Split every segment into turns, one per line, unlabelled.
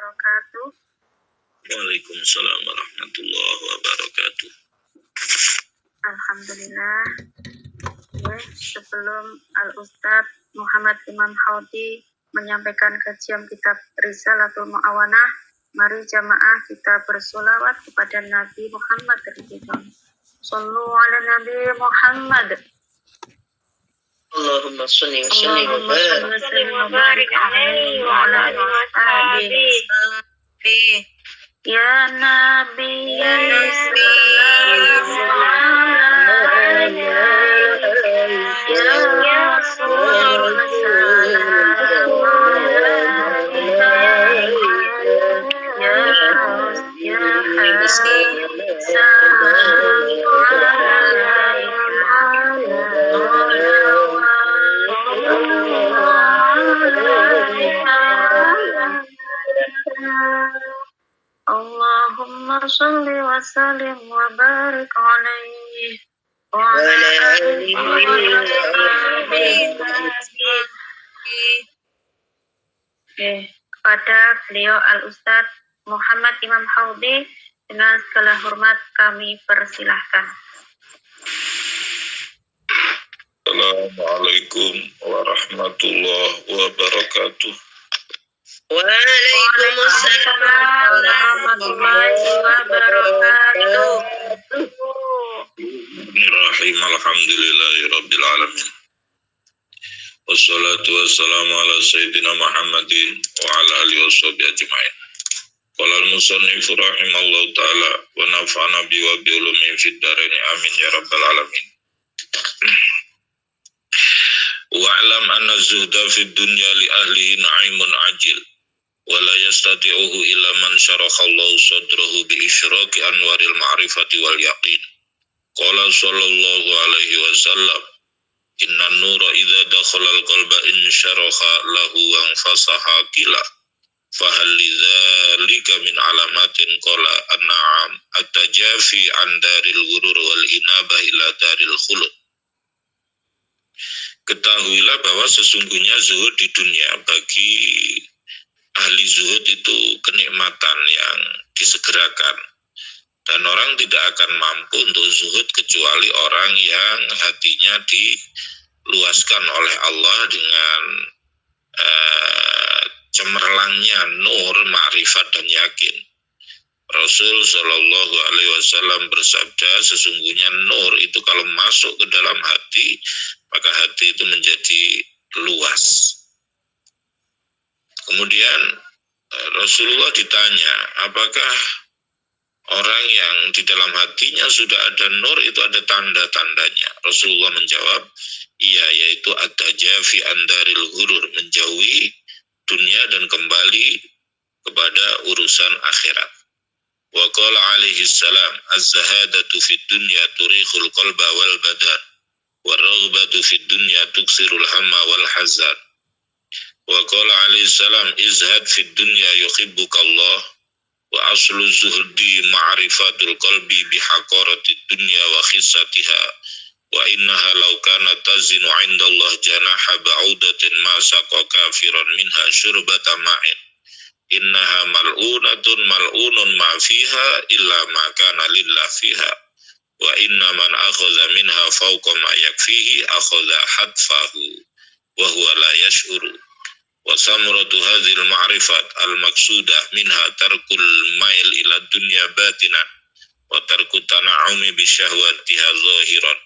wabarakatuh.
Waalaikumsalam warahmatullahi wabarakatuh.
Alhamdulillah. Sebelum Al-Ustadz Muhammad Imam Haudi menyampaikan kajian kitab Risalatul Mu'awanah, mari jamaah kita bersolawat kepada Nabi Muhammad terlebih dahulu. Sallu ala Nabi Muhammad.
Allahumma salli wa sallim wa barik
alaihi wa ala alihi. Ya Nabi ya Allahumma salli wa sallim wa barik alaihi wa ala alihi kepada beliau Al-Ustadz Muhammad Imam Haudi dengan segala hormat kami persilahkan.
Assalamualaikum warahmatullahi wabarakatuh.
Waalaikumsalam warahmatullahi wabarakatuh.
Bismillahirrahmanirrahim. Alhamdulillahi rabbil alamin. Wassalatu wassalamu ala sayyidina Muhammadin wa ala alihi washabihi ajma'in. Qala al-musannif rahimallahu ta'ala wa nafa'ana bi wa bi ulumi fid dharain amin ya rabbal alamin. Wa'lam anna zuhda fid dunya li ahlihi na'imun ajil wa la yastati'uhu illa man syarahallahu sadrahu bi isyraqi anwaril ma'rifati wal yaqin. Qala sallallahu alaihi wasallam, inna nura idza dakhala al-qalba insyaraha lahu wa anfasaha kila. Fahal lidzalika min alamatin qala an-na'am at-tajafi an daril ghurur wal inabah ila daril khulud. Ketahuilah bahwa sesungguhnya zuhud di dunia bagi ahli zuhud itu kenikmatan yang disegerakan. Dan orang tidak akan mampu untuk zuhud kecuali orang yang hatinya diluaskan oleh Allah dengan cemerlangnya nur, ma'rifat dan yakin. Rasul Shallallahu Alaihi Wasallam bersabda, sesungguhnya nur itu kalau masuk ke dalam hati, maka hati itu menjadi luas. Kemudian Rasulullah ditanya, apakah orang yang di dalam hatinya sudah ada nur itu ada tanda-tandanya? Rasulullah menjawab, iya, yaitu at-tajafi andaril ghurur, menjauhi dunia dan kembali kepada urusan akhirat. Wa qala alaihi salam, az-zahadatu fid dunya turikhul qalba wal badan, wa raghbatu fid dunya tuksirul hamma wal hazan. Wa qala alaihi salam, izhad fid dunya yuhibbukallah, wa aslu zuhdi ma'rifatul qalbi bihaqaratid dunya wa khissatiha, wa innaha law kana tazinu 'indallah janaha ba'udatin ma saqa kafiran minha syurbata ma'in. Innaha mal'unun ma fiha illa ma kana lillah fiha, wa inna man akhadha minha fawqa ma yakfihi akhadha hadfahu wa huwa la yash'uru. Wa samratu hadhil ma'rifat al-maqsudah minha tarkul mail ila dunya batinan wa tarku tana'umi bisyahwatiha zahiran.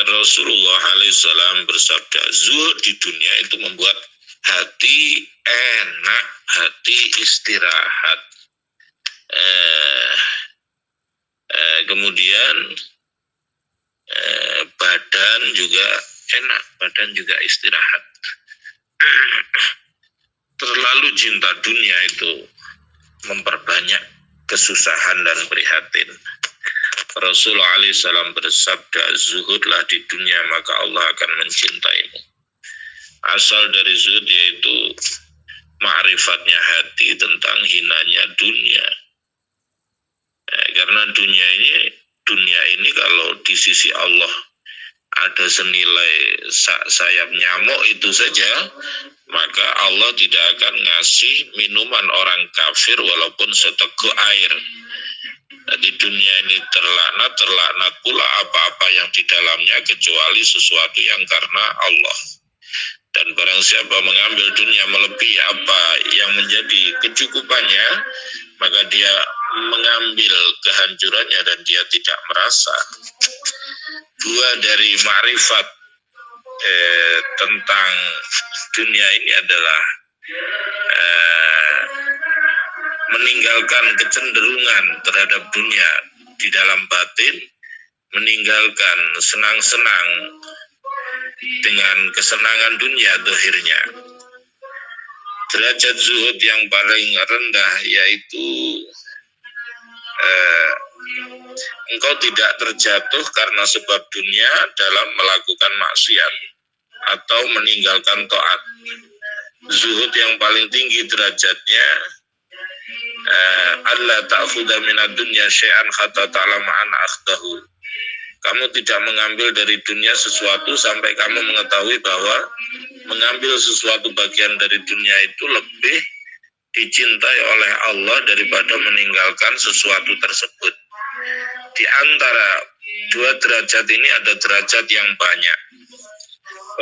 Rasulullah alaihissalam bersabda, zuhud di dunia itu membuat hati enak, hati istirahat. Kemudian badan juga enak, badan juga istirahat. Terlalu cinta dunia itu memperbanyak kesusahan dan prihatin. Rasulullah alaihissalam bersabda, zuhudlah di dunia maka Allah akan mencintaimu. Asal dari zuhud yaitu ma'rifatnya hati tentang hinanya dunia. Karena dunia ini kalau di sisi Allah ada senilai sayap nyamuk itu saja, maka Allah tidak akan ngasih minuman orang kafir walaupun seteguk air. Di dunia ini terlaknat pula apa-apa yang di dalamnya kecuali sesuatu yang karena Allah. Dan barang siapa mengambil dunia melebihi apa yang menjadi kecukupannya, maka dia mengambil kehancurannya dan dia tidak merasa. Buah dari ma'rifat tentang dunia ini adalah meninggalkan kecenderungan terhadap dunia di dalam batin, meninggalkan senang-senang dengan kesenangan dunia dohirnya. Derajat zuhud yang paling rendah yaitu engkau tidak terjatuh karena sebab dunia dalam melakukan maksiat atau meninggalkan taat. Zuhud yang paling tinggi derajatnya alla ta'khudha minad dunya syai'an hatta ta'lama an akhdahu. Kamu tidak mengambil dari dunia sesuatu sampai kamu mengetahui bahwa mengambil sesuatu bagian dari dunia itu lebih dicintai oleh Allah daripada meninggalkan sesuatu tersebut. Di antara dua derajat ini ada derajat yang banyak.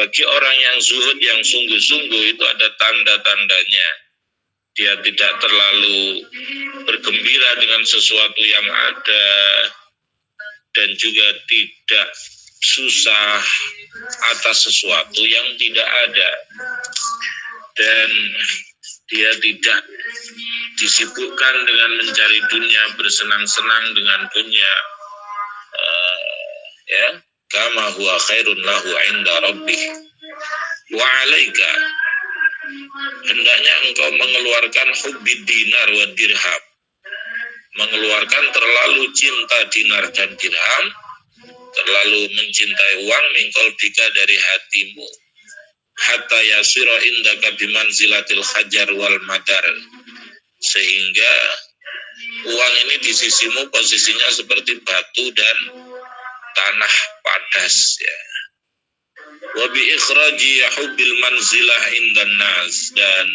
Bagi orang yang zuhud yang sungguh-sungguh itu ada tanda-tandanya. Dia tidak terlalu bergembira dengan sesuatu yang ada dan juga tidak susah atas sesuatu yang tidak ada. Dan dia tidak disibukkan dengan mencari dunia, bersenang-senang dengan dunia. Kama huwa khairun lahu inda rabbih. Wa alaika, hendaknya engkau mengeluarkan hubbid dinar wa dirham, mengeluarkan terlalu cinta dinar dan dirham, terlalu mencintai uang min qalbika dari hatimu, hatta yasira indaka bimanzilatil hajar wal madar, sehingga uang ini di sisimu posisinya seperti batu dan tanah padas, ya. Wa bi ikhraji hubbil manzilah indan nas, dan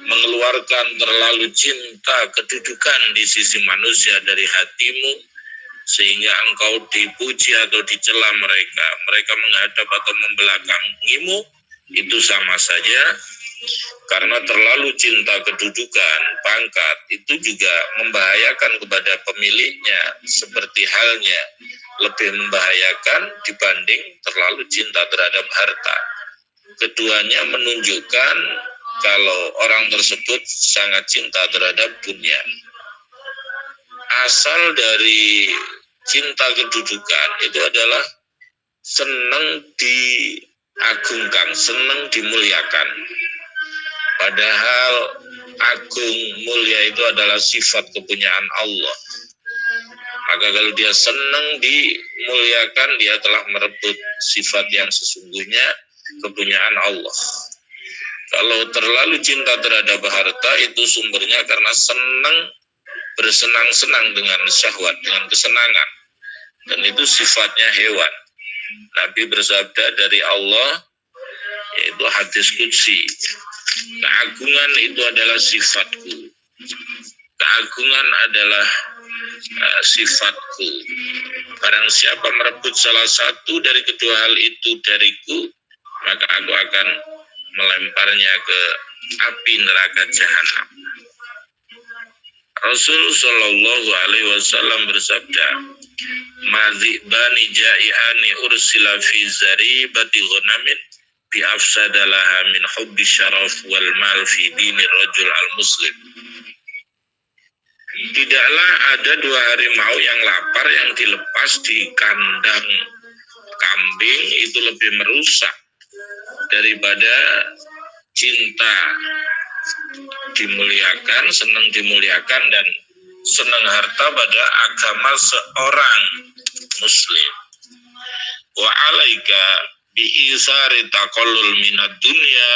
mengeluarkan terlalu cinta kedudukan di sisi manusia dari hatimu sehingga engkau dipuji atau dicela mereka menghadap atau membelakangimu, itu sama saja, karena terlalu cinta kedudukan, pangkat itu juga membahayakan kepada pemiliknya, seperti halnya lebih membahayakan dibanding terlalu cinta terhadap harta. Keduanya menunjukkan kalau orang tersebut sangat cinta terhadap dunia. Asal dari cinta kedudukan itu adalah senang diagungkan, senang dimuliakan. Padahal agung mulia itu adalah sifat kepunyaan Allah. Maka kalau dia senang dimuliakan, dia telah merebut sifat yang sesungguhnya kepunyaan Allah. Kalau terlalu cinta terhadap harta, itu sumbernya karena senang, bersenang-senang dengan syahwat, dengan kesenangan. Dan itu sifatnya hewan. Nabi bersabda dari Allah, yaitu hadis qudsi, keagungan itu adalah sifatku. Keagungan adalah sifatku. Barang siapa merebut salah satu dari kedua hal itu dariku, maka aku akan melemparnya ke api neraka jahanam. Rasul Shallallahu Alaihi Wasallam bersabda, "Madzibani ja'iani ursila fi zaribati ghunamin bi afsadalaha min hubbi syaraf wal mal fi dinir rajul al muslim." Tidaklah ada dua harimau yang lapar yang dilepas di kandang kambing itu lebih merusak daripada cinta dimuliakan, senang dimuliakan dan senang harta pada agama seorang muslim. Wa alaika bi isari taqallul minad dunya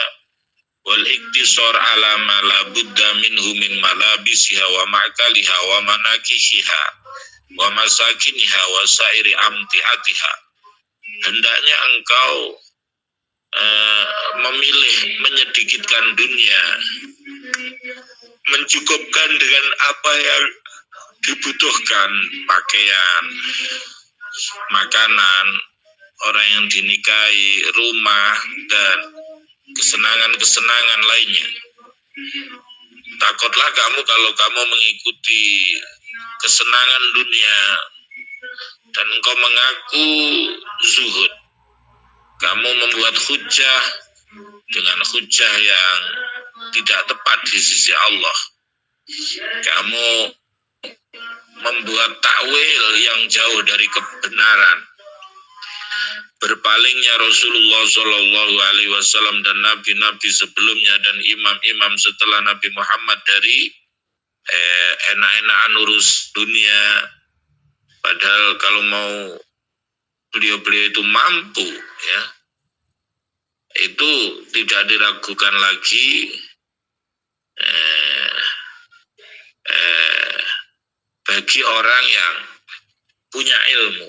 wal iktisar ala ma la budda minhu min malabisiha wa ma'kaliha wa manakishiha wa masakiniha wa sairi amtiatiha. hendaknya engkau memilih menyedikitkan dunia, mencukupkan dengan apa yang dibutuhkan, pakaian, makanan, orang yang dinikahi, rumah, dan kesenangan-kesenangan lainnya. Takutlah kamu kalau kamu mengikuti kesenangan dunia dan engkau mengaku zuhud, kamu membuat hujah dengan hujah yang tidak tepat di sisi Allah. Kamu membuat takwil yang jauh dari kebenaran. Berpalingnya Rasulullah SAW dan nabi-nabi sebelumnya dan imam-imam setelah Nabi Muhammad dari enak-enakan urus dunia. Padahal kalau mau beliau-beliau itu mampu, ya, itu tidak diragukan lagi bagi orang yang punya ilmu.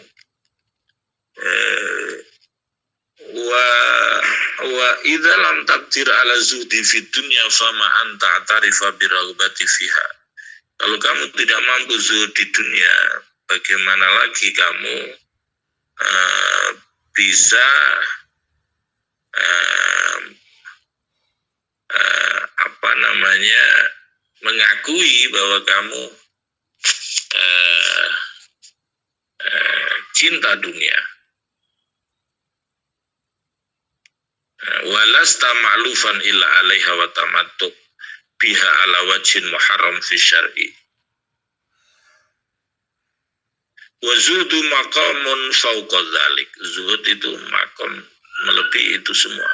Wa idza lam taqdir ala zuhdi fid dunya fama anta tarifa bi raghbati fiha. Kalau kamu tidak mampu zuhud di dunia, bagaimana lagi kamu bisa mengakui bahwa kamu cinta dunia. Walasta ma'lufan illa alaiha wa tamattu biha ala wajhin muharram fi syar'i. Wa zuhdu maqamun fauqa dzalik. Zuhud itu maqam melebihi itu semua.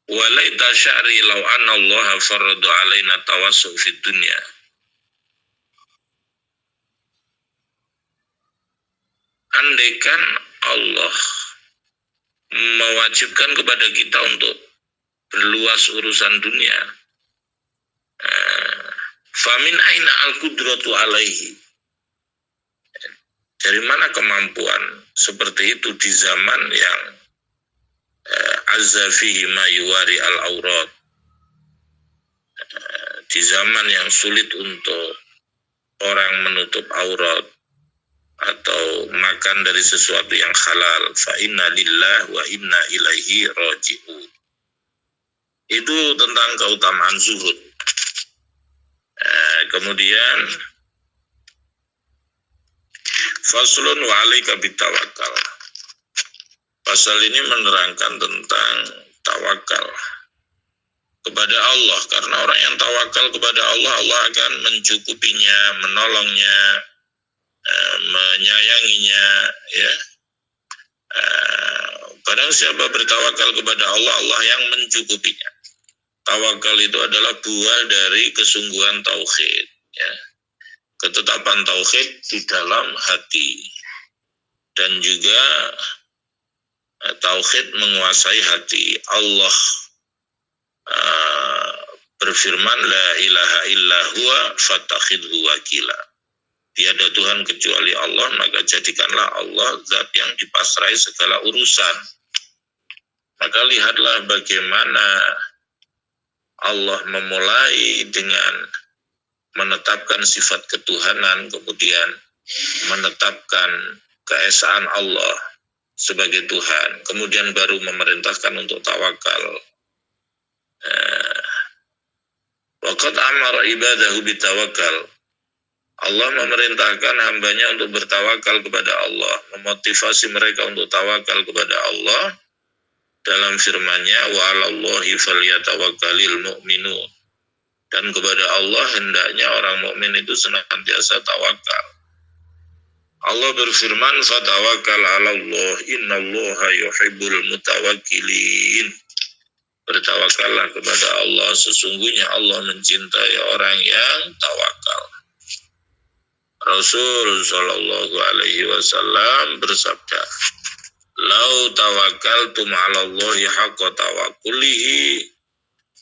Walaita sya'ri law anna Allah farada alaina tawassu fid dunya. Andaikan Allah mewajibkan kepada kita untuk berluas urusan dunia, famin aina al-qudratu alaihi. Dari mana kemampuan seperti itu di zaman yang azza fihi ma yuwari al-aurat, di zaman yang sulit untuk orang menutup aurat atau makan dari sesuatu yang halal. Fa inna lillahi wa inna ilaihi raji'un. Itu tentang keutamaan zuhud. Kemudian faslun wa alaika bitawakal. Pasal ini menerangkan tentang tawakal kepada Allah, karena orang yang tawakal kepada Allah, Allah akan mencukupinya, menolongnya, menyayanginya, ya. Barang siapa bertawakal kepada Allah, Allah yang mencukupinya. Tawakal itu adalah buah dari kesungguhan tauhid, ya. Ketetapan tauhid di dalam hati, dan juga tauhid menguasai hati. Allah berfirman, la ilaha illa huwa fattakhidhu wakila. Tiada Tuhan kecuali Allah, maka jadikanlah Allah zat yang dipasrai segala urusan. Maka lihatlah bagaimana Allah memulai dengan menetapkan sifat ketuhanan, kemudian menetapkan keesaan Allah sebagai Tuhan, kemudian baru memerintahkan untuk tawakal. Waqad amara ibadahu bitawakal. Allah memerintahkan hambanya untuk bertawakal kepada Allah, memotivasi mereka untuk tawakal kepada Allah dalam firman-Nya, wa 'alallahi falyatawakkalul mu'minun. Dan kepada Allah hendaknya orang mukmin itu senantiasa tawakal. Allah berfirman, fatawakkal 'alallah innallaha yuhibbul mutawakkilin. Bertawakallah kepada Allah, sesungguhnya Allah mencintai orang yang tawakal. Rasul sallallahu alaihi wasallam bersabda, "Lau tawakkaltum 'alallahi haqqa tawakkulihi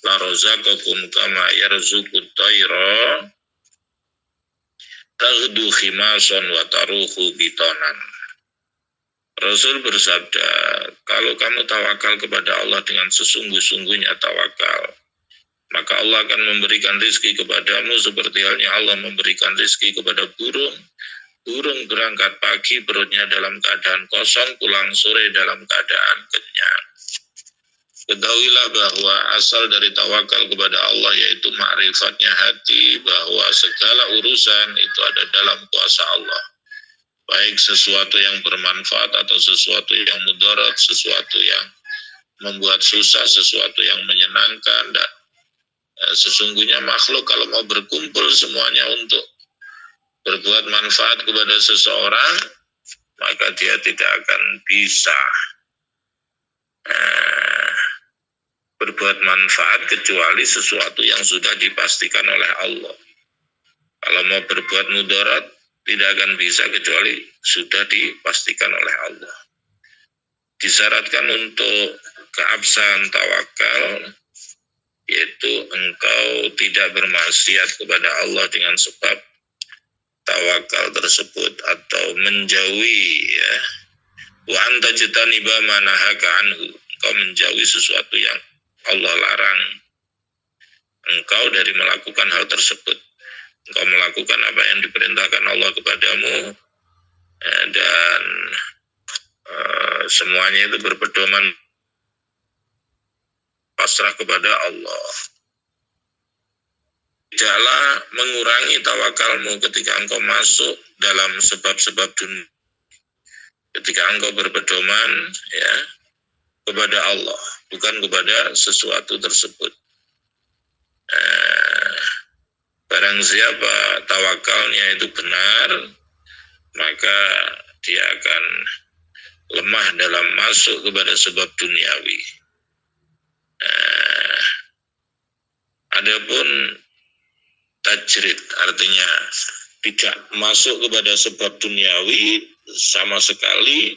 la razaqakum kama yarzuqut tayra taghdu khimason wa taruhu bitonan. Rasul bersabda, kalau kamu tawakal kepada Allah dengan sesungguh-sungguhnya tawakal, maka Allah akan memberikan rizki kepadamu seperti halnya Allah memberikan rizki kepada burung. Burung berangkat pagi perutnya dalam keadaan kosong, pulang sore dalam keadaan kenyang. Ketahuilah bahwa asal dari tawakal kepada Allah yaitu ma'rifatnya hati bahwa segala urusan itu ada dalam kuasa Allah. Baik sesuatu yang bermanfaat atau sesuatu yang mudarat, sesuatu yang membuat susah, sesuatu yang menyenangkan. Dan sesungguhnya makhluk kalau mau berkumpul semuanya untuk berbuat manfaat kepada seseorang, maka dia tidak akan bisa berbuat manfaat kecuali sesuatu yang sudah dipastikan oleh Allah. Kalau mau berbuat mudarat, tidak akan bisa kecuali sudah dipastikan oleh Allah. Disyaratkan untuk keabsahan tawakal, yaitu engkau tidak bermaksiat kepada Allah dengan sebab tawakal tersebut atau menjauhi ya. Wa anta jitaniba manahaka anhu, engkau menjauhi sesuatu yang Allah larang engkau dari melakukan hal tersebut. Engkau melakukan apa yang diperintahkan Allah kepadamu, dan semuanya itu berpedoman pasrah kepada Allah. Tidaklah mengurangi tawakalmu ketika engkau masuk dalam sebab-sebab dunia. Ketika engkau berpedoman ya kepada Allah, bukan kepada sesuatu tersebut. Barang siapa tawakalnya itu benar, maka dia akan lemah dalam masuk kepada sebab duniawi. Adapun tajrid artinya tidak masuk kepada sebab duniawi sama sekali,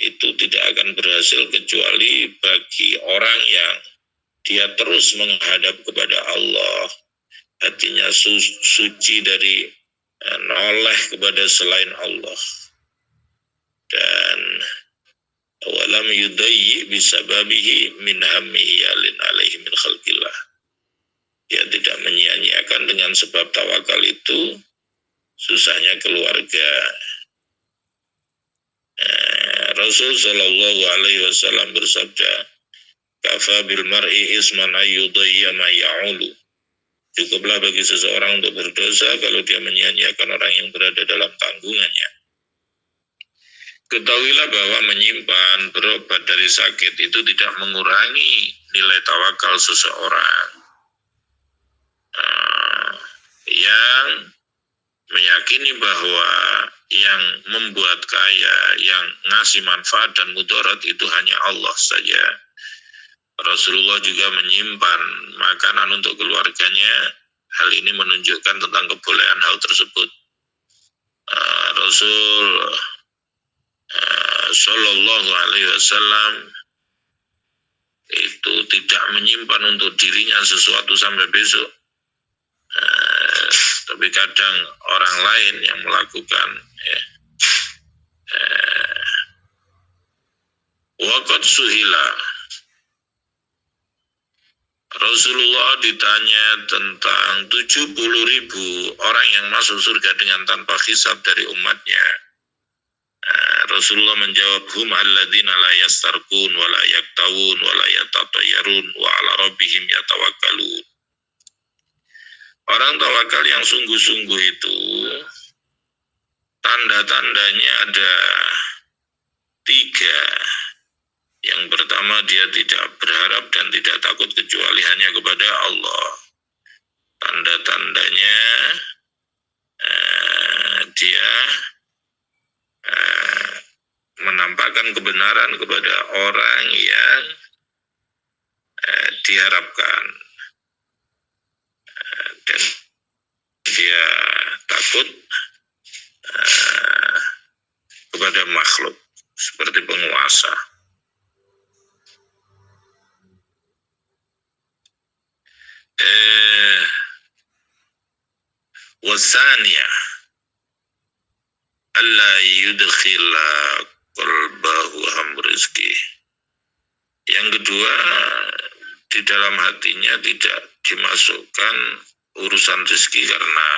itu tidak akan berhasil kecuali bagi orang yang dia terus menghadap kepada Allah, hatinya suci dari noleh kepada selain Allah, dan walam yudayyi bisababihi min hammihi alin alaihi min khalqillah. Dia tidak menyia-nyiakan dengan sebab tawakal itu susahnya keluarga. Rasul sallallahu alaihi wasallam bersabda, kafa bil mar'i isman ayyudayya ma ya'ulu. Cukuplah bagi seseorang untuk berdosa kalau dia menyia-nyiakan orang yang berada dalam tanggungannya. Ketahuilah bahwa menyimpan berobat dari sakit itu tidak mengurangi nilai tawakal seseorang. Yang meyakini bahwa yang membuat kaya, yang ngasih manfaat dan mudarat itu hanya Allah saja. Rasulullah juga menyimpan makanan untuk keluarganya. Hal ini menunjukkan tentang kebolehan hal tersebut. Rasul Sallallahu Alaihi Wasallam itu tidak menyimpan untuk dirinya sesuatu sampai besok. Tapi kadang orang lain yang melakukan waqad suhila. Rasulullah ditanya tentang 70.000 orang yang masuk surga dengan tanpa hisab dari umatnya. Rasulullah menjawab, hum alladzina la yastarqun wa la yaktawun wa la yatatayyarun wa ala rabbihim yatawakkalun. Orang tawakal yang sungguh-sungguh itu tanda-tandanya ada 3. Yang pertama, dia tidak berharap dan tidak takut kecuali hanya kepada Allah. Tanda-tandanya dia menampakkan kebenaran kepada orang yang diharapkan, dan dia takut kepada makhluk seperti penguasa. Wasaniyah, alla yudkhila qalbahu rizki. Yang kedua, di dalam hatinya tidak dimasukkan urusan rezeki karena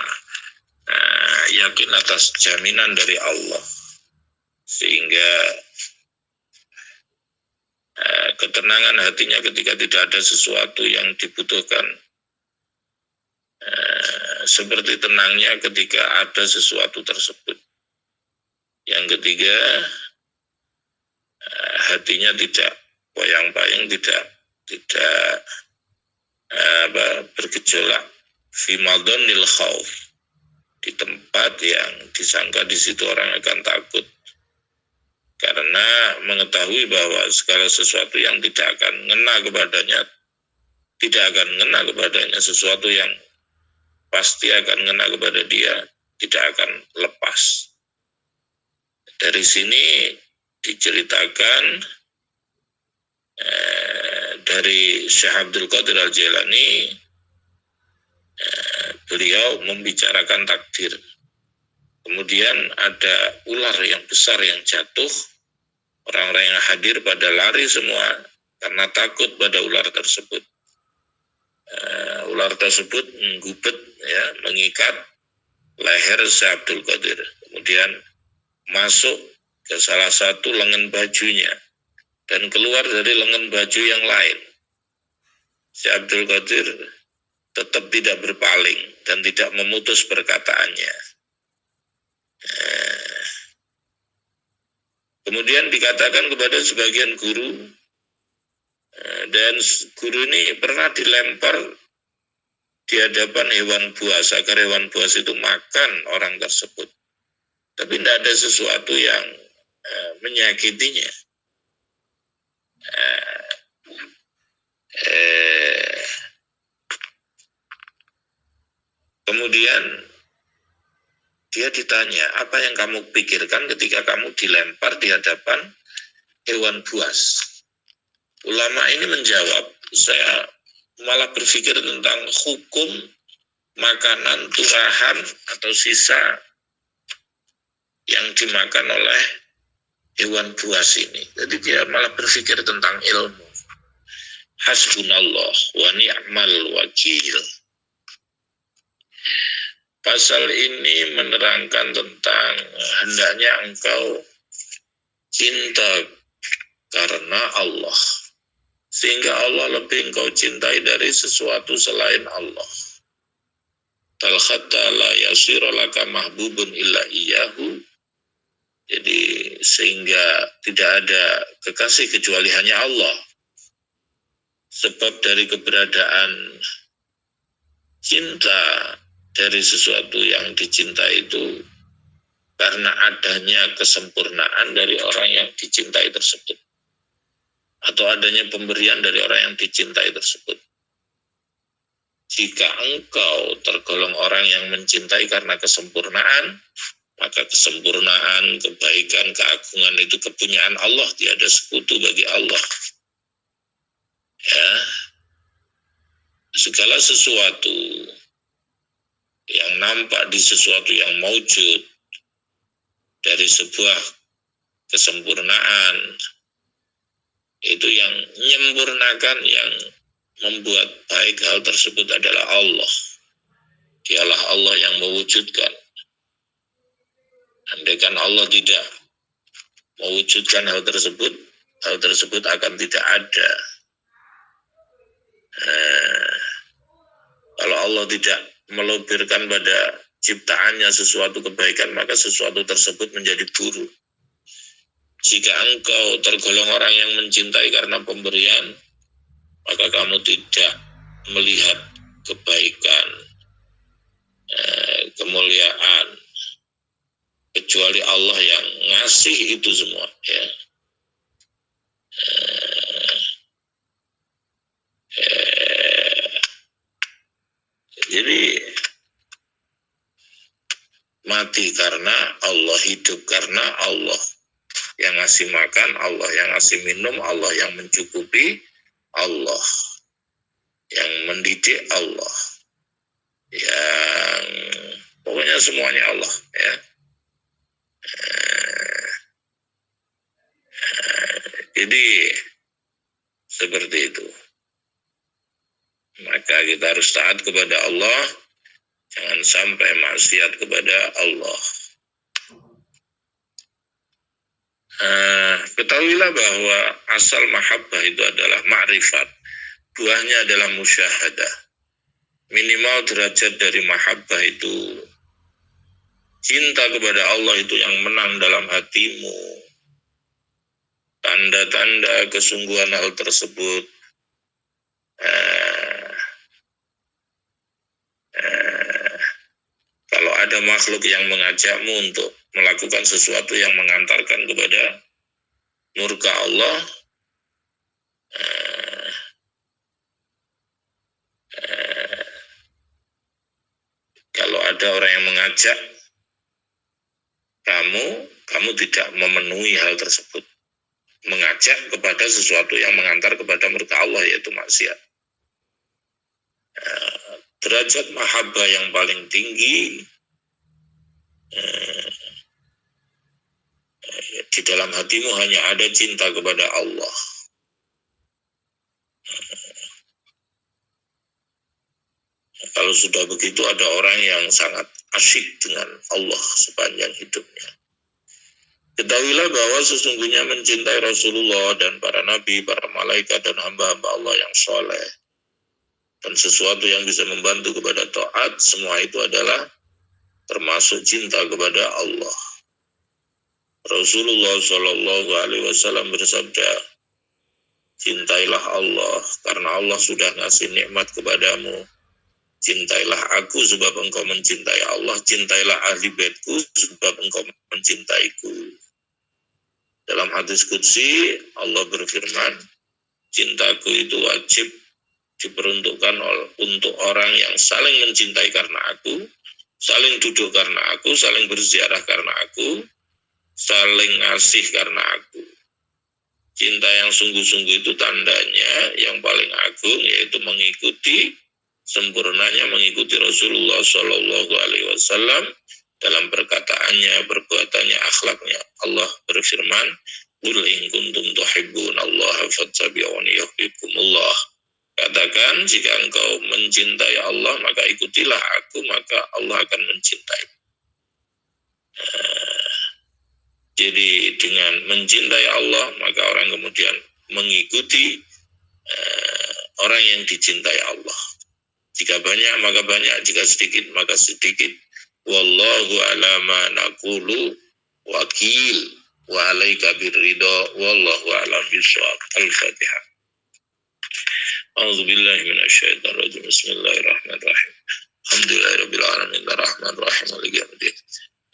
yakin atas jaminan dari Allah, sehingga ketenangan hatinya ketika tidak ada sesuatu yang dibutuhkan, seperti tenangnya ketika ada sesuatu tersebut. Yang ketiga, hatinya tidak poyang-payung, tidak bergejolak fi madhanil khauf, di tempat yang disangka di situ orang akan takut, karena mengetahui bahwa segala sesuatu yang tidak akan ngena kepadanya, sesuatu yang pasti akan ngena kepada dia, tidak akan lepas. Dari sini diceritakan dari Syekh Abdul Qadir Al-Jailani, beliau membicarakan takdir. Kemudian ada ular yang besar yang jatuh, orang-orang yang hadir pada lari semua karena takut pada ular tersebut. Ular tersebut menggubet, mengikat leher Syekh Abdul Qadir, kemudian masuk ke salah satu lengan bajunya dan keluar dari lengan baju yang lain. Syekh Abdul Qadir tetap tidak berpaling dan tidak memutus perkataannya. Kemudian dikatakan kepada sebagian guru, dan guru ini pernah dilempar di hadapan hewan buas agar hewan buas itu makan orang tersebut, tapi tidak ada sesuatu yang menyakitinya. Kemudian dia ditanya, apa yang kamu pikirkan ketika kamu dilempar di hadapan hewan buas? Ulama ini menjawab, saya malah berpikir tentang hukum makanan turahan atau sisa yang dimakan oleh hewan buas ini. Jadi dia malah berpikir tentang ilmu. Hasbunallah wa ni'mal wakil. Pasal ini menerangkan tentang hendaknya engkau cinta karena Allah, sehingga Allah lebih engkau cintai dari sesuatu selain Allah. Tal khatta la yasiru laka mahbubun illa iyyahu. Jadi sehingga tidak ada kekasih kecuali hanya Allah. Sebab dari keberadaan cinta dari sesuatu yang dicintai itu karena adanya kesempurnaan dari orang yang dicintai tersebut, atau adanya pemberian dari orang yang dicintai tersebut. Jika engkau tergolong orang yang mencintai karena kesempurnaan, maka kesempurnaan, kebaikan, keagungan itu kepunyaan Allah, tiada sekutu bagi Allah. Ya, segala sesuatu yang nampak di sesuatu yang maujud dari sebuah kesempurnaan, itu yang menyempurnakan, yang membuat baik hal tersebut adalah Allah. Dialah Allah yang mewujudkan. Andaikan Allah tidak mewujudkan hal tersebut akan tidak ada. Kalau Allah tidak melebirkan pada ciptaannya sesuatu kebaikan, maka sesuatu tersebut menjadi buruk. Jika engkau tergolong orang yang mencintai karena pemberian, maka kamu tidak melihat kebaikan, kemuliaan, kecuali Allah yang ngasih itu semua. Ya. Jadi mati karena Allah, hidup karena Allah, yang ngasih makan Allah, yang ngasih minum Allah, yang mencukupi Allah, yang mendidik Allah, yang pokoknya semuanya Allah. Ya. Jadi seperti itu. Maka kita harus taat kepada Allah, jangan sampai maksiat kepada Allah. Ketahuilah bahwa asal mahabbah itu adalah ma'rifat, buahnya adalah musyahadah. Minimal derajat dari mahabbah itu cinta kepada Allah itu yang menang dalam hatimu. Tanda-tanda kesungguhan hal tersebut kalau ada makhluk yang mengajakmu untuk melakukan sesuatu yang mengantarkan kepada murka Allah, kalau ada orang yang mengajak kamu tidak memenuhi hal tersebut, mengajak kepada sesuatu yang mengantar kepada murka Allah, yaitu maksiat. Derajat mahabbah yang paling tinggi di dalam hatimu hanya ada cinta kepada Allah. Kalau sudah begitu, ada orang yang sangat asyik dengan Allah sepanjang hidupnya. Ketahuilah bahwa sesungguhnya mencintai Rasulullah dan para nabi, para malaikat dan hamba-hamba Allah yang soleh, dan sesuatu yang bisa membantu kepada taat, semua itu adalah termasuk cinta kepada Allah. Rasulullah Shallallahu Alaihi Wasallam bersabda, cintailah Allah karena Allah sudah ngasih nikmat kepadamu. Cintailah aku sebab engkau mencintai Allah. Cintailah ahli baitku sebab engkau mencintaiku. Dalam hadis qudsi Allah berfirman, cintaku itu wajib diperuntukkan untuk orang yang saling mencintai karena aku, saling duduk karena aku, saling berziarah karena aku, saling ngasih karena aku. Cinta yang sungguh-sungguh itu tandanya yang paling agung, yaitu sempurnanya mengikuti Rasulullah Shallallahu Alaihi Wasallam dalam perkataannya, perbuatannya, akhlaknya. Allah berfirman, "Qul in kuntum tuhibbunallaha fattabi'uni yuhibbukumullah." Katakan, jika engkau mencintai Allah, maka ikutilah aku, maka Allah akan mencintai. Jadi dengan mencintai Allah, maka orang kemudian mengikuti orang yang dicintai Allah. Jika banyak, maka banyak. Jika sedikit, maka sedikit. Wallahu ala ma naqulu wakil wa alaika birridha wallahu a'lam bishawab. Al-Fatihah. A'udzubillahi minasyaitonir rajim. Bismillahirrahmanirrahim. Alhamdulillahirabbil alamin arrahmanir rahim maliki yaumiddin.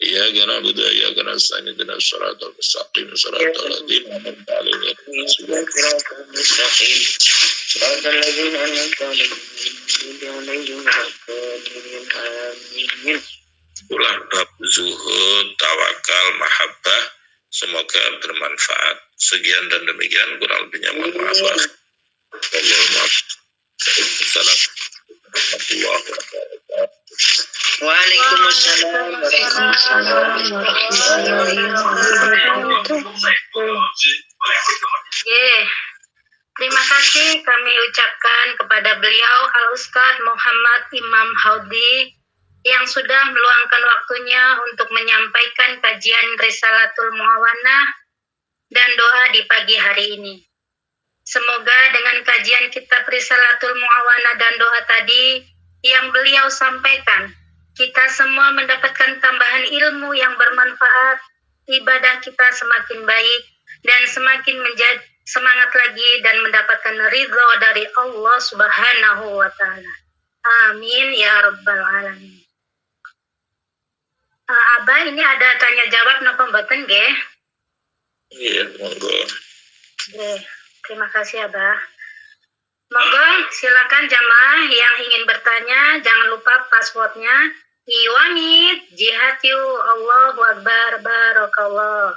Iyyaka na'budu wa iyyaka nasta'in ihdinas siratal mustaqim siratal ladzina an'amta 'alaihim siratal ladzina an'amta 'alaihim. Itulah bab zuhud, tawakal, mahabbah. Semoga bermanfaat. Sekian dan demikian, kurang lebihnya mohon maaf.
Waalaikumsalam warahmatullahi wabarakatuh. Terima kasih kami ucapkan kepada beliau Al-Ustaz Muhammad Imam Haudi yang sudah meluangkan waktunya untuk menyampaikan kajian Risalatul Mu'awanah dan doa di pagi hari ini. Semoga dengan kajian kitab Risalatul Mu'awanah dan doa tadi yang beliau sampaikan, kita semua mendapatkan tambahan ilmu yang bermanfaat, ibadah kita semakin baik, dan semakin menjadi semangat lagi dan mendapatkan ridho dari Allah Subhanahu wa Ta'ala. Amin ya Rabbal Alamin. Abah, ini ada tanya jawab napa mboten nggih?
Iya, monggo.
Terima kasih Abah. Monggo silakan jamaah yang ingin bertanya, jangan lupa passwordnya Iwamid Jihad yu Allahu Akbar Barakallah.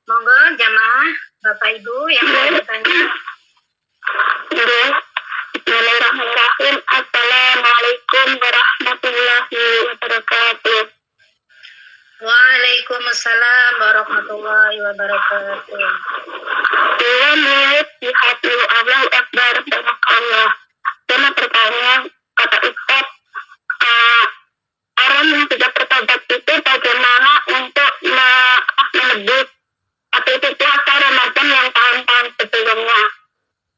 Monggo jamaah Bapak Ibu yang ingin bertanya.
Bismillahirrahmanirrahim. Assalamualaikum warahmatullahi wabarakatuh.
Waalaikumsalam warahmatullahi wabarakatuh.
Dua menit jihad dulu, Allahu Akbar, barakallah. Cuma pertanyaan, kata Ustaz, orang yang sudah bertobat itu bagaimana untuk menebus atau itu puasa Ramadan yang tahun-tahun sebelumnya?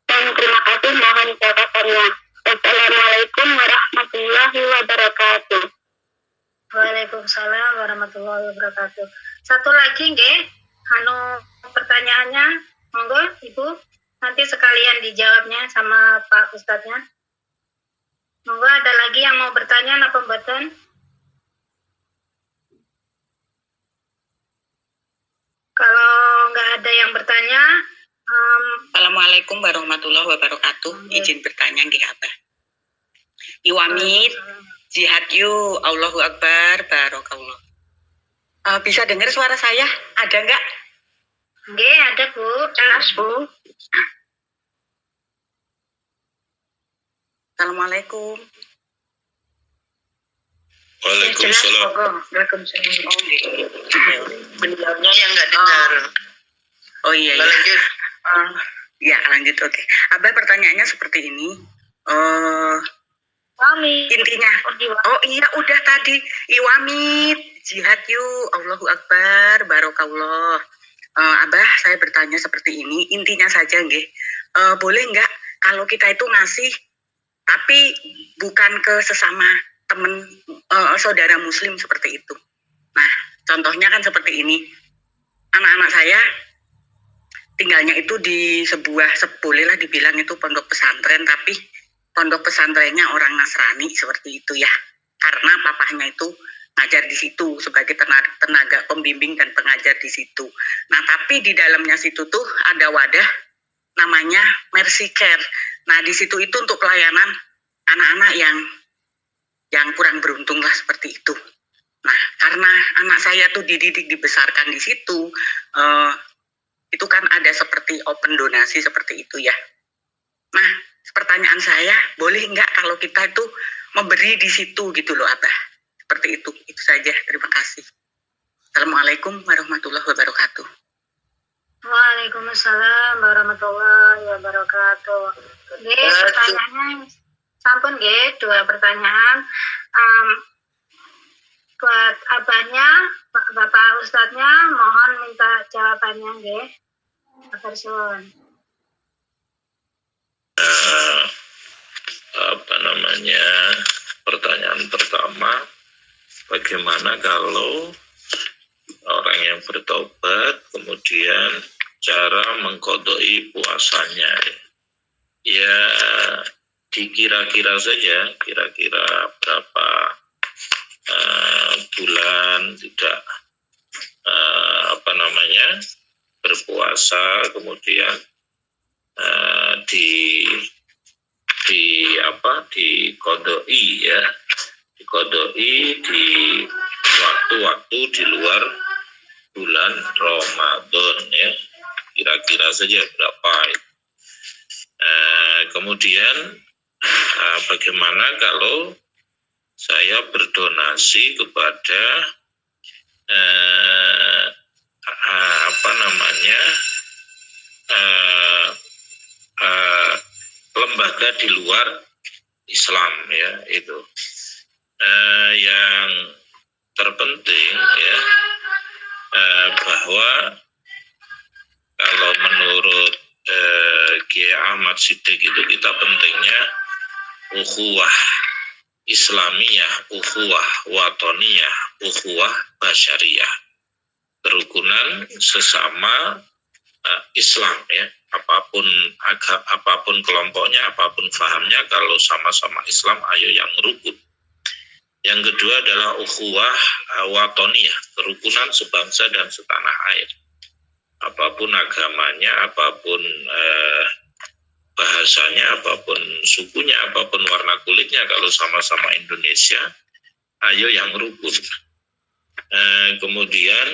Dan terima kasih, mohon jawabannya. Wassalamualaikum warahmatullahi wabarakatuh.
Waalaikumsalam warahmatullahi wabarakatuh. Satu lagi nggih, pertanyaannya, monggo Ibu, nanti sekalian dijawabnya sama Pak Ustadznya. Monggo, ada lagi yang mau bertanya apa mboten? Kalau nggak ada yang bertanya,
Assalamualaikum warahmatullahi wabarakatuh. Izin bertanya nggih Abah. Iwamit, jihad yuk, Allahu Akbar, barokallah. Bisa dengar suara saya? Ada nggak?
nggih ada Bu.
Jelas, Bu.
Assalamualaikum.
Waalaikumsalam.
Waalaikumsalam.
Oh, nggih.
Beliaunya yang nggak dengar.
Oh iya. Iya.
Lanjut.
Ya lanjut, oke. Abah pertanyaannya seperti ini.
Kami.
Intinya. Oh iya, udah tadi. Iwamit, jihad yuk, Allahu Akbar, barokallah. Abah, saya bertanya seperti ini. Intinya saja, nggih. Boleh nggak kalau kita itu ngasih, tapi bukan ke sesama teman saudara Muslim seperti itu. Nah, contohnya kan seperti ini. Anak-anak saya tinggalnya itu di sebuah, bolehlah dibilang itu pondok pesantren, tapi pondok pesantrennya orang Nasrani seperti itu ya. Karena papahnya itu ngajar di situ sebagai tenaga pembimbing dan pengajar di situ. Nah, tapi di dalamnya situ tuh ada wadah namanya Mercy Care. Nah, di situ itu untuk pelayanan anak-anak yang kurang beruntung lah seperti itu. Nah, karena anak saya tuh dididik dibesarkan di situ, itu kan ada seperti open donasi seperti itu ya. Nah, pertanyaan saya, boleh nggak kalau kita itu memberi di situ gitu loh Abah? Seperti itu saja. Terima kasih. Assalamualaikum warahmatullahi wabarakatuh.
Waalaikumsalam warahmatullahi wabarakatuh. Nggih, pertanyaannya sampun nggih, 2 pertanyaan. Buat abahnya, Bapak Ustadznya, mohon minta jawabannya nggih. Matur suwun.
Pertanyaan pertama, bagaimana kalau orang yang bertobat kemudian cara mengqadai puasanya? Ya, dikira-kira saja, kira-kira berapa bulan tidak berpuasa, kemudian diqadai ya, diqadai di waktu-waktu di luar bulan Ramadan ya, kira-kira saja berapa itu. Kemudian bagaimana kalau saya berdonasi kepada lembaga di luar Islam ya, itu yang terpenting ya, bahwa kalau menurut Kiai Ahmad Siddiq itu kita pentingnya ukhuwah Islamiyah, ukhuwah watoniyah, ukhuwah basyariyah, kerukunan sesama Islam ya, apapun kelompoknya, apapun fahamnya, kalau sama-sama Islam ayo yang rukun. Yang kedua adalah ukhuwah watoniyah, kerukunan sebangsa dan setanah air. Apapun agamanya, apapun bahasanya, apapun sukunya, apapun warna kulitnya, kalau sama-sama Indonesia, ayo yang rukun. Kemudian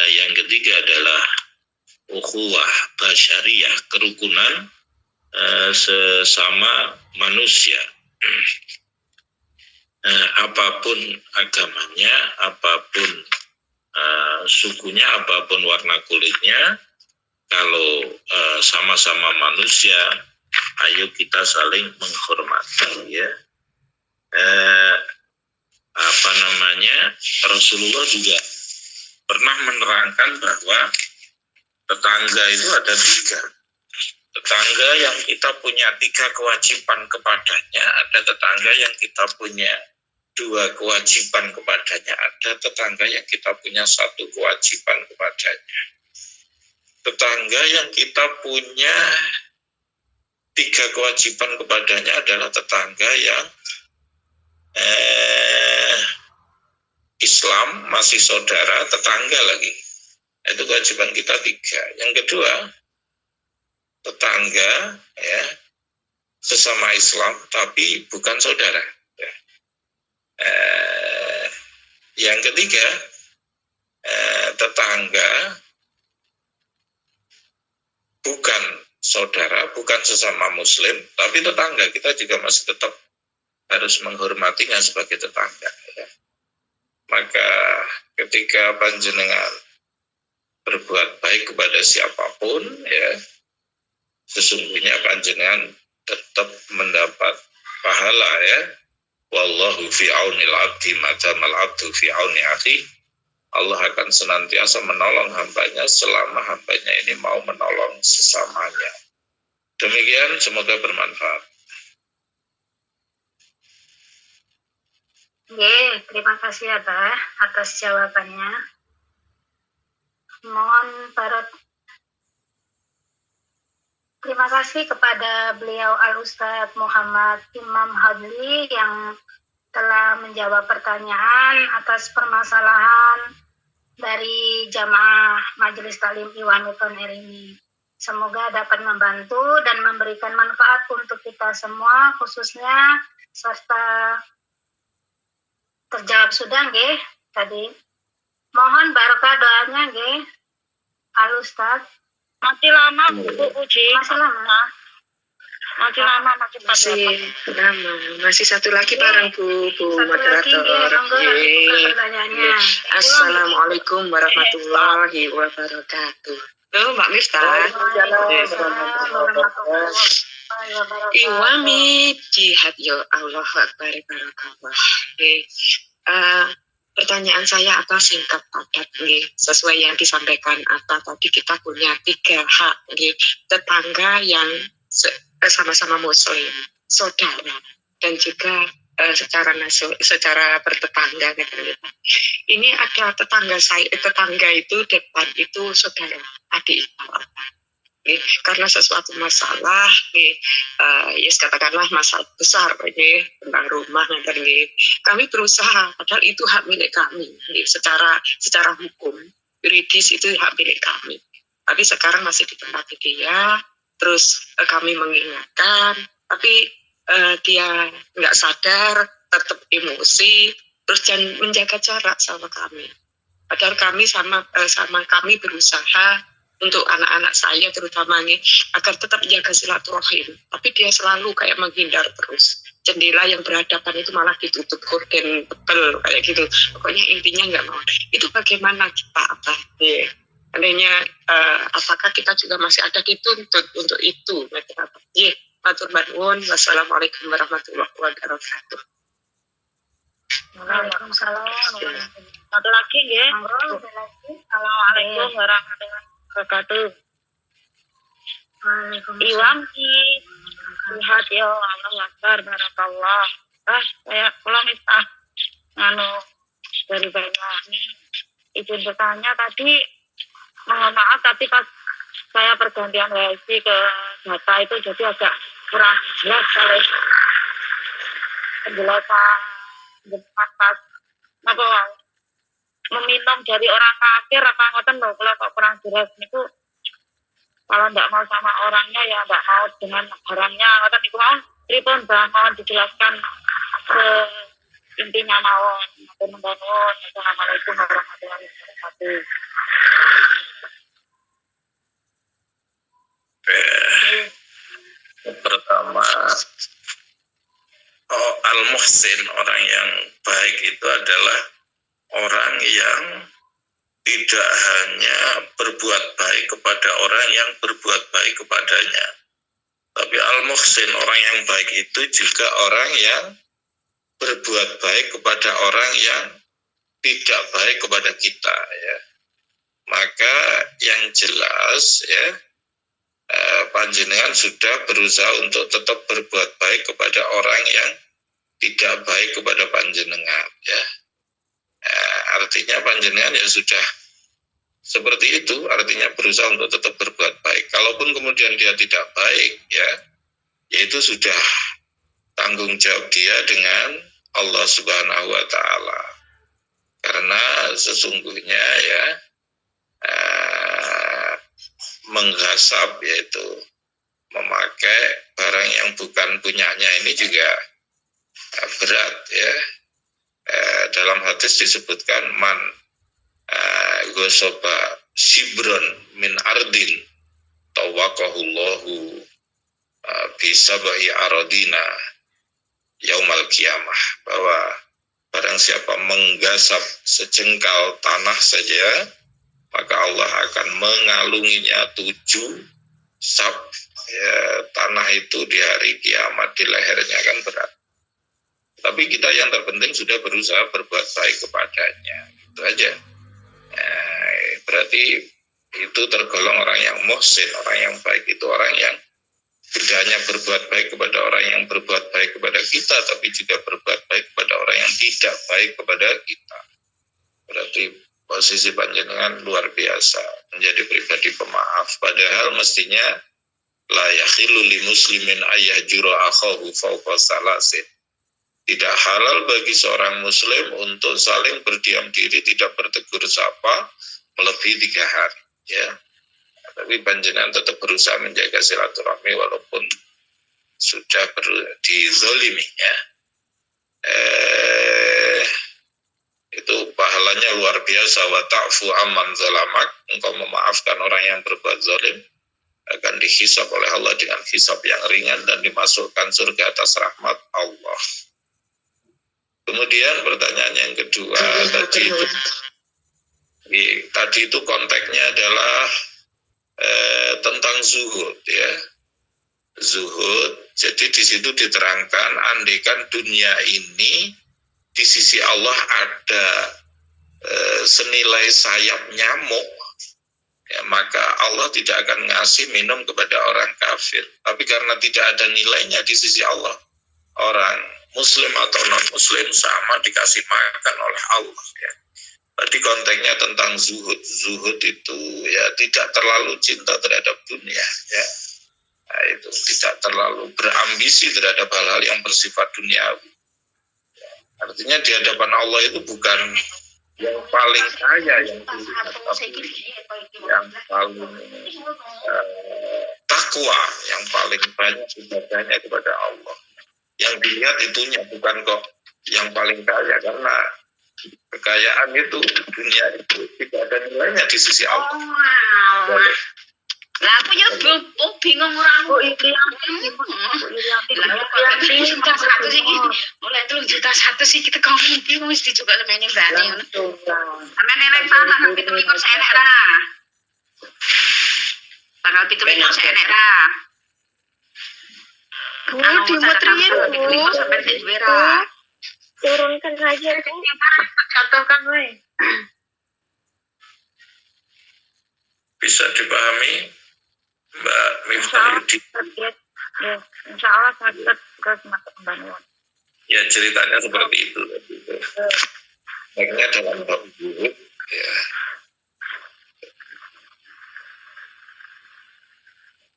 yang ketiga adalah ukhuwah basyariyah, kerukunan sesama manusia. Apapun agamanya, apapun sukunya apapun warna kulitnya, kalau sama-sama manusia, ayo kita saling menghormati ya. Rasulullah juga pernah menerangkan bahwa tetangga itu ada 3. Tetangga yang kita punya 3 kewajiban kepadanya, ada tetangga yang kita punya 2 kewajiban kepadanya, ada tetangga yang kita punya 1 kewajiban kepadanya. Tetangga yang kita punya 3 kewajiban kepadanya adalah tetangga yang Islam, masih saudara, tetangga lagi. Itu kewajiban kita 3. Yang kedua, tetangga ya sesama Islam tapi bukan saudara. Yang ketiga, tetangga bukan saudara, bukan sesama Muslim, tapi tetangga kita juga masih tetap harus menghormatinya sebagai tetangga. Ya. Maka ketika panjenengan berbuat baik kepada siapapun, ya, sesungguhnya panjenengan tetap mendapat pahala ya. Wallahu fi aunil abdi madamal abdu fi auni akhi. Allah akan senantiasa menolong hambanya selama hambanya ini mau menolong sesamanya. Demikian, semoga bermanfaat.
Terima kasih Abah atas jawabannya. Mohon terima kasih kepada beliau Al-Ustadz Muhammad Imam Hadli yang telah menjawab pertanyaan atas permasalahan dari jamaah Majelis Taklim Iwanuton ini. Semoga dapat membantu dan memberikan manfaat untuk kita semua, khususnya serta terjawab sudah nggih tadi. Mohon barokah doanya nggih Al-Ustadz.
Masih lama Bu Uji.
Masih lama.
Masih lama,
masih satu lagi bareng Bu moderator. Assalamualaikum warahmatullahi wabarakatuh. Halo Mbak Miftah. Iwami jihad ya Allah akbar barakallah. Pertanyaan saya akan singkat padat nih, sesuai yang disampaikan Atta tadi. Kita punya 3 hak nih, tetangga yang sama-sama Muslim, saudara, dan juga secara bertetangga. Ini ada tetangga itu depan itu saudara, adik ipar. Karena sesuatu masalah, ya katakanlah masalah besar tentang rumah, kami berusaha, padahal itu hak milik kami, secara hukum yuridis itu hak milik kami. Tapi sekarang masih ditempati dia, terus kami mengingatkan, tapi dia nggak sadar, tetap emosi, terus jangan menjaga jarak sama kami. Padahal kami sama kami berusaha untuk anak-anak saya terutama nih, agar tetap jaga silaturahim. Tapi dia selalu kayak menghindar terus. Jendela yang berhadapan itu malah ditutup gorden tebel kayak gitu. Pokoknya intinya nggak mau. Itu bagaimana kita Andainya apakah kita juga masih ada dituntut untuk itu? Matur nuwun. Wassalamualaikum warahmatullahi wabarakatuh.
Waalaikumsalam.
Satu lagi ya. Assalamualaikum warahmatullahi wabarakatuh. Iwam lihat ya Allah akbar barakallah. Saya pulang Miftah dari Banyuwangi. Izin bertanya tadi, mohon maaf tapi pas saya pergantian WiFi ke data itu jadi agak kurang jelas kalau penjelasan pas meminum dari orang kafir apa ngoten lho, kalau kok kurang jelas itu, kalau tidak mau sama orangnya ya tidak mau dengan barangnya ngoten niku mau pripun Bang, mohon dijelaskan ke intinya mawon. Assalamualaikum warahmatullahi wabarakatuh.
Pertama, al-muhsin, orang yang baik itu adalah orang yang tidak hanya berbuat baik kepada orang yang berbuat baik kepadanya, tapi al-muhsin, orang yang baik itu juga orang yang berbuat baik kepada orang yang tidak baik kepada kita, ya. Maka yang jelas, ya, panjenengan sudah berusaha untuk tetap berbuat baik kepada orang yang tidak baik kepada panjenengan, ya. Artinya panjenengan ya sudah seperti itu, artinya berusaha untuk tetap berbuat baik. Kalaupun kemudian dia tidak baik, ya, yaitu sudah tanggung jawab dia dengan Allah Subhanahu wa Ta'ala. Karena sesungguhnya, ya, mengghasab, yaitu memakai barang yang bukan punyanya, ini juga berat, ya. Dalam hadis disebutkan man gosoba shibron min ardin tawakahullahu bisabai aradina yaumal kiamah, bahwa barang siapa menggasap sejengkal tanah saja, maka Allah akan mengalunginya 7 sab, ya, tanah itu di hari kiamat di lehernya, kan berat. Tapi kita yang terpenting sudah berusaha berbuat baik kepadanya, itu aja. Berarti itu tergolong orang yang muhsin, orang yang baik itu orang yang tidak hanya berbuat baik kepada orang yang berbuat baik kepada kita, tapi juga berbuat baik kepada orang yang tidak baik kepada kita. Berarti posisi panjenengan luar biasa, menjadi pribadi pemaaf. Padahal mestinya la yakhilu li muslimin ayyahjura akhahu fawqa salasin. Tidak halal bagi seorang muslim untuk saling berdiam diri, tidak bertegur sapa melebihi 3 hari, ya. Tapi panjenengan tetap berusaha menjaga silaturahmi walaupun sudah dizolimi, ya. Itu pahalanya luar biasa. Wa ta'fu amman zalamak, engkau memaafkan orang yang berbuat zalim, akan dihisab oleh Allah dengan hisab yang ringan dan dimasukkan surga atas rahmat Allah. Kemudian pertanyaan yang kedua, tadi itu konteksnya adalah tentang zuhud, ya. Zuhud, jadi di situ diterangkan andaikan dunia ini di sisi Allah ada senilai sayap nyamuk, ya, maka Allah tidak akan ngasih minum kepada orang kafir. Tapi karena tidak ada nilainya di sisi Allah, orang muslim atau non muslim sama dikasih makan oleh Allah, ya. Berarti konteksnya tentang zuhud. Zuhud itu, ya, tidak terlalu cinta terhadap dunia, ya. Nah, itu tidak terlalu berambisi terhadap hal-hal yang bersifat duniawi. Artinya di hadapan Allah itu bukan yang paling kaya yang dilihat, tapi yang paling takwa, yang paling banyak ibadahnya kepada Allah. Yang dilihat itunya, bukan kok yang paling kaya, karena kekayaan itu, dunia itu tidak ada nilainya di sisi Allah.
Lah aku ya bingung orang kok iki juta 100 iki mulai 3.100.000 sih kita kamu iki mesti juga semene bali ngono. Sampeyan enek tanah nang 17 saya enek ra. Tanggal 17 saya enek ra. Bu, dimutriin Bu.
Turunkan saja.
Contohkan wae.
Bisa dipahami, Mbak Miftahudi?
Ya, insya Allah sakit terus masuk pembaruan.
Ya, ceritanya seperti itu. Makanya dalam bab zuhud, ya.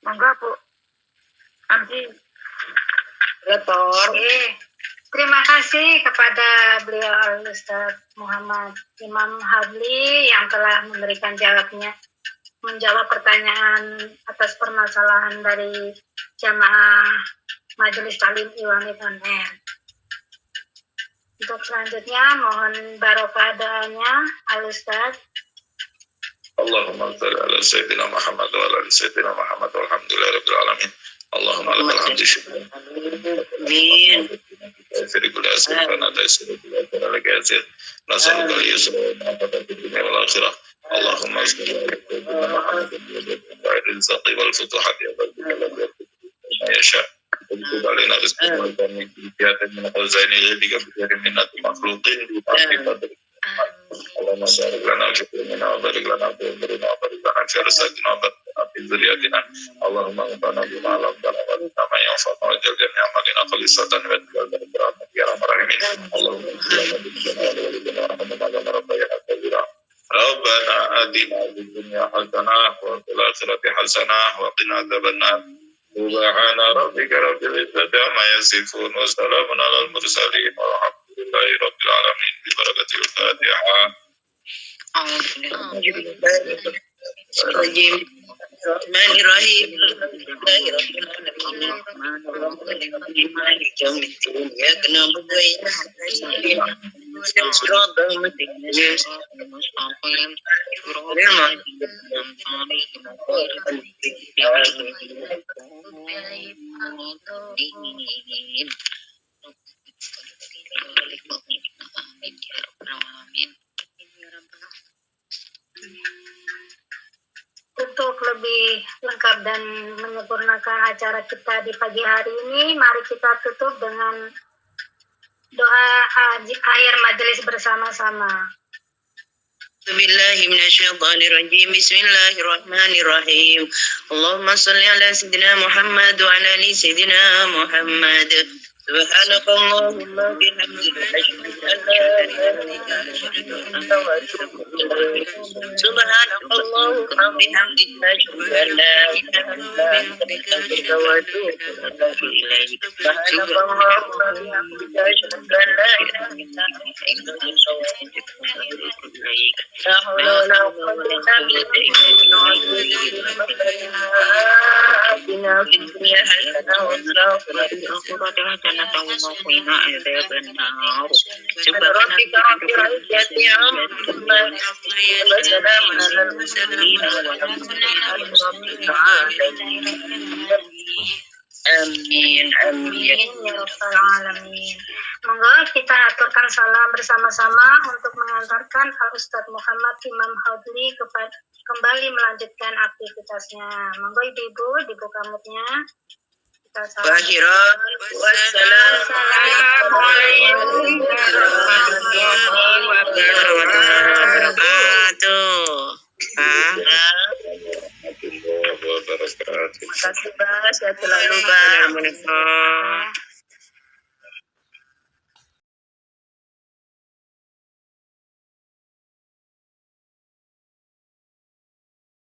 Monggo Bu. Nanti
Retor.
terima kasih kepada beliau Ustaz Muhammad Imam Habli yang telah menjawab pertanyaan atas permasalahan dari jamaah Majelis Talim Iwami Taner. Untuk selanjutnya mohon barokah doanya Al-Ustaz.
Allahumma shalli ala sayyidina Muhammad wa ala sayyidina Muhammad walhamdulillahirabbil alamin. Allahumma lakal hamdu syukran. Amin. Sirikul asir, panata sirikul asir, nasalukal yusra, nasalukal dunia wal akhirah. Allahumma salli ala sayyidina Muhammadin wa ala rizqi wal futuhat ya rabbi ya sya untuk alina rizqi dan hidayah min khazainil bika bi minnat makhluqin bi ta'ati Allahumma barik lana fi qulubina wa barik lana fi umrina wa barik lana fi rizqina wa barik lana fi dzurriyyatina Allahumma anfa'na bima 'allamtana wa zidna ma yanfa'una wa ja'al jami'a amalina khalisatan wa taqabbal ya arhamar rahimin Allahumma Rabbana atina fid dunya hasanah wa fil akhirati hasanah wa qina adzabannar Subhana rabbika rabbil izzati amma yasifun wa salamun alal mursalin walhamdulillahi rabbil alamin bi barakatil Fatihah.
Bismillahirrahmanirrahim. Bismillahirrahmanirrahim. Malik yaumiddin. Iyyaka na'budu wa iyyaka nasta'in. Ihdinas siratal
Untuk lebih lengkap dan menyempurnakan acara kita di pagi hari ini, mari kita tutup dengan doa akhir majelis bersama-sama.
Bismillahirrahmanirrahim. Bismillahirrahmanirrahim. Allahumma salli ala sayyidina Muhammad wa ala ali sayyidina Muhammad. Subhanakallahumma bihamdika asyhadu an la ilaha illa anta wa atubu ilaik. Subhanakallahumma bihamdika asyhadu an la ilaha illa anta wa atubu ilaik. Subhanakallahumma bihamdika asyhadu an la ilaha illa anta wa atubu ilaik. La hawla wa la quwwata illa billah. Fid dunya hasanah wa fil akhirati hasanah وقنا عذاب النار سبحان ربك رب العزة عما يصفون وسلام على المرسلين والحمد لله رب العالمين Amin, amin
ya rabbal alamin. Monggo kita aturkan salam bersama-sama untuk mengantarkan Al Ustadz Muhammad Imam Hadli kembali melanjutkan aktivitasnya. Monggo ibu-ibu dibuka mutnya.
Akhirat wassalamualaikum warahmatullahi wabarakatuh. Terima kasih, Pak. Sehat selalu, Pak.